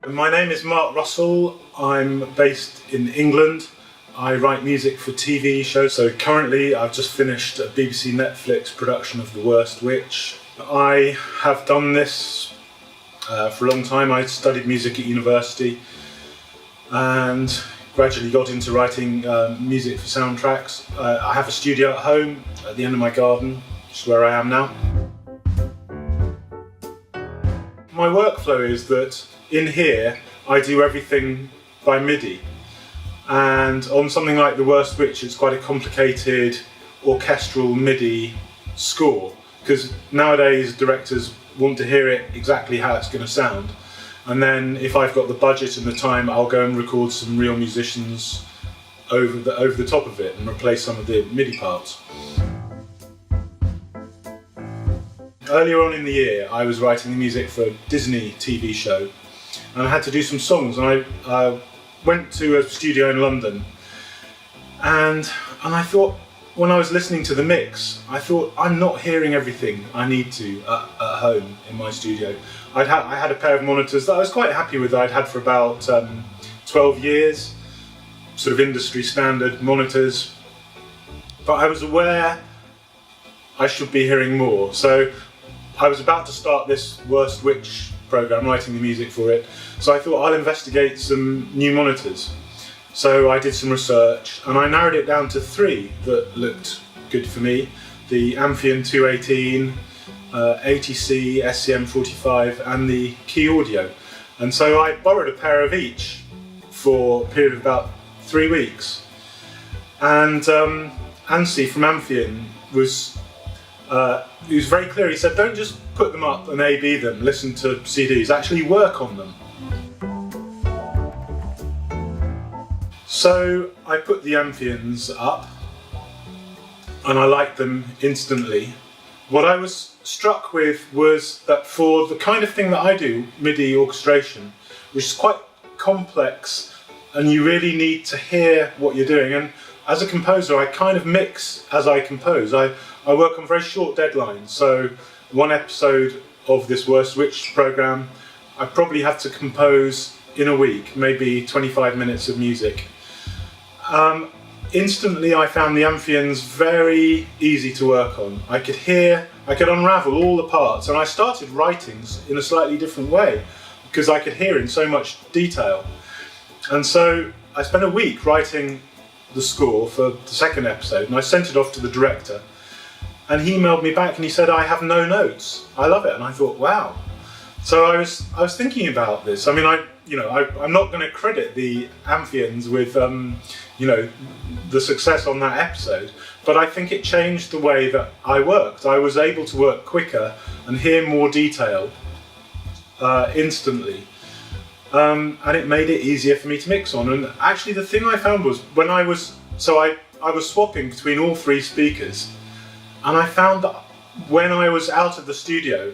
My name is Mark Russell. I'm based in England. I write music for TV shows. So currently I've just finished a BBC Netflix production of The Worst Witch. I have done this for a long time. I studied music at university and gradually got into writing music for soundtracks. I have a studio at home at the end of my garden, which is where I am now. My workflow is that in here I do everything by MIDI, and on something like The Worst Witch it's quite a complicated orchestral MIDI score, because nowadays directors want to hear it exactly how it's going to sound, and then if I've got the budget and the time I'll go and record some real musicians over the top of it and replace some of the MIDI parts. Earlier on in the year I was writing the music for a Disney TV show, and I had to do some songs, and I went to a studio in London, and I thought, when I was listening to the mix, I thought, I'm not hearing everything I need to at home in my studio. I had a pair of monitors that I was quite happy with. I'd had for about 12 years, sort of industry standard monitors, but I was aware I should be hearing more. So I was about to start this Worst Witch program, writing the music for it, so I thought I'll investigate some new monitors. So I did some research and I narrowed it down to 3 that looked good for me: the Amphion 218, ATC SCM45 and the Key Audio. And so I borrowed a pair of each for a period of about 3 weeks, and Ansi from Amphion he was very clear. He said, don't just put them up and A/B them, listen to CDs, actually work on them. So I put the Amphions up and I liked them instantly. What I was struck with was that for the kind of thing that I do, MIDI orchestration, which is quite complex and you really need to hear what you're doing, and as a composer I kind of mix as I compose. I work on very short deadlines, so one episode of this Worst Witch program I probably have to compose in a week, maybe 25 minutes of music. Instantly I found the Amphions very easy to work on. I could unravel all the parts, and I started writing in a slightly different way because I could hear in so much detail. And so I spent a week writing the score for the second episode, and I sent it off to the director, and he emailed me back and he said, I have no notes, I love it. And I thought, wow. So I was thinking about this. I mean, I'm not going to credit the Amphions with the success on that episode, but I think it changed the way that I worked. I was able to work quicker and hear more detail instantly, and it made it easier for me to mix on. And actually the thing I found was, when I was swapping between all 3 speakers, and I found that when I was out of the studio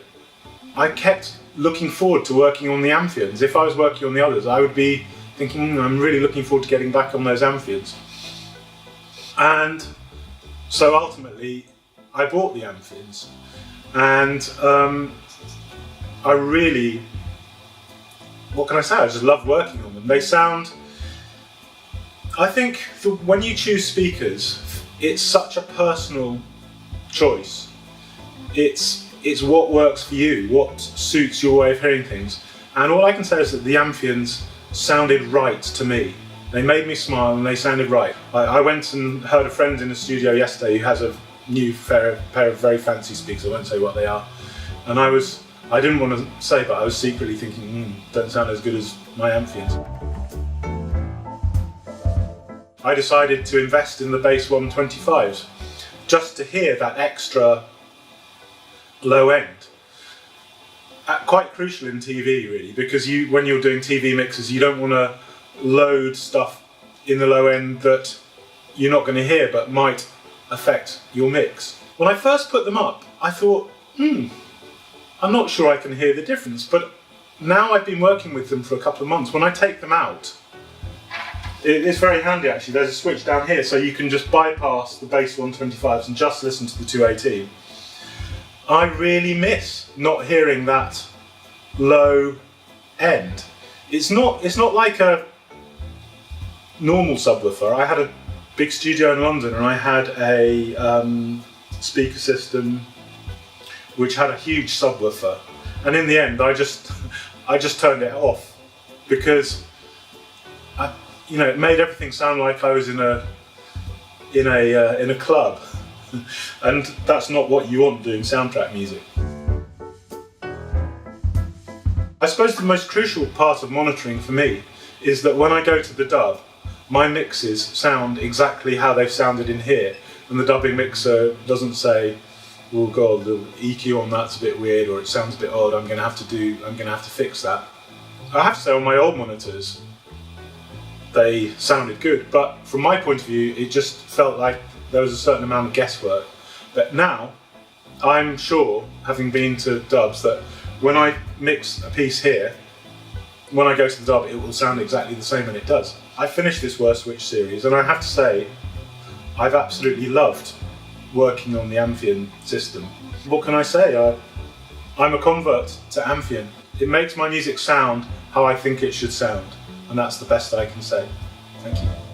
I kept looking forward to working on the Amphions. If I was working on the others, I would be thinking, I'm really looking forward to getting back on those Amphions. And so ultimately I bought the Amphions, and I really, what can I say, I just love working on them. They sound, I think when you choose speakers, it's such a personal choice. It's what works for you, what suits your way of hearing things. And all I can say is that the Amphions sounded right to me. They made me smile and they sounded right. I went and heard a friend in the studio yesterday who has a new pair of very fancy speakers. I won't say what they are. And I didn't want to say, but I was secretly thinking, don't sound as good as my Amphions. I decided to invest in the bass 125s just to hear that extra low end. Quite crucial in TV, really, because when you're doing TV mixes, you don't want to load stuff in the low end that you're not going to hear but might affect your mix. When I first put them up, I thought, I'm not sure I can hear the difference, but now I've been working with them for a couple of months. When I take them out, it's very handy actually. There's a switch down here, so you can just bypass the bass 125s and just listen to the 218. I really miss not hearing that low end. it's not like a normal subwoofer. I had a big studio in London and I had a speaker system which had a huge subwoofer, and in the end I just turned it off because it made everything sound like I was in a club, and that's not what you want doing soundtrack music. I suppose the most crucial part of monitoring for me is that when I go to the dub, my mixes sound exactly how they've sounded in here, and the dubbing mixer doesn't say, "Oh God, the EQ on that's a bit weird," or "It sounds a bit odd. I'm going to have to fix that." I have to say, on my old monitors, they sounded good, but from my point of view, it just felt like there was a certain amount of guesswork. But now, I'm sure, having been to dubs, that when I mix a piece here, when I go to the dub, it will sound exactly the same, and it does. I finished this Worst Switch series, and I have to say, I've absolutely loved working on the Amphion system. What can I say? I'm a convert to Amphion. It makes my music sound how I think it should sound, and that's the best I can say. Thank you.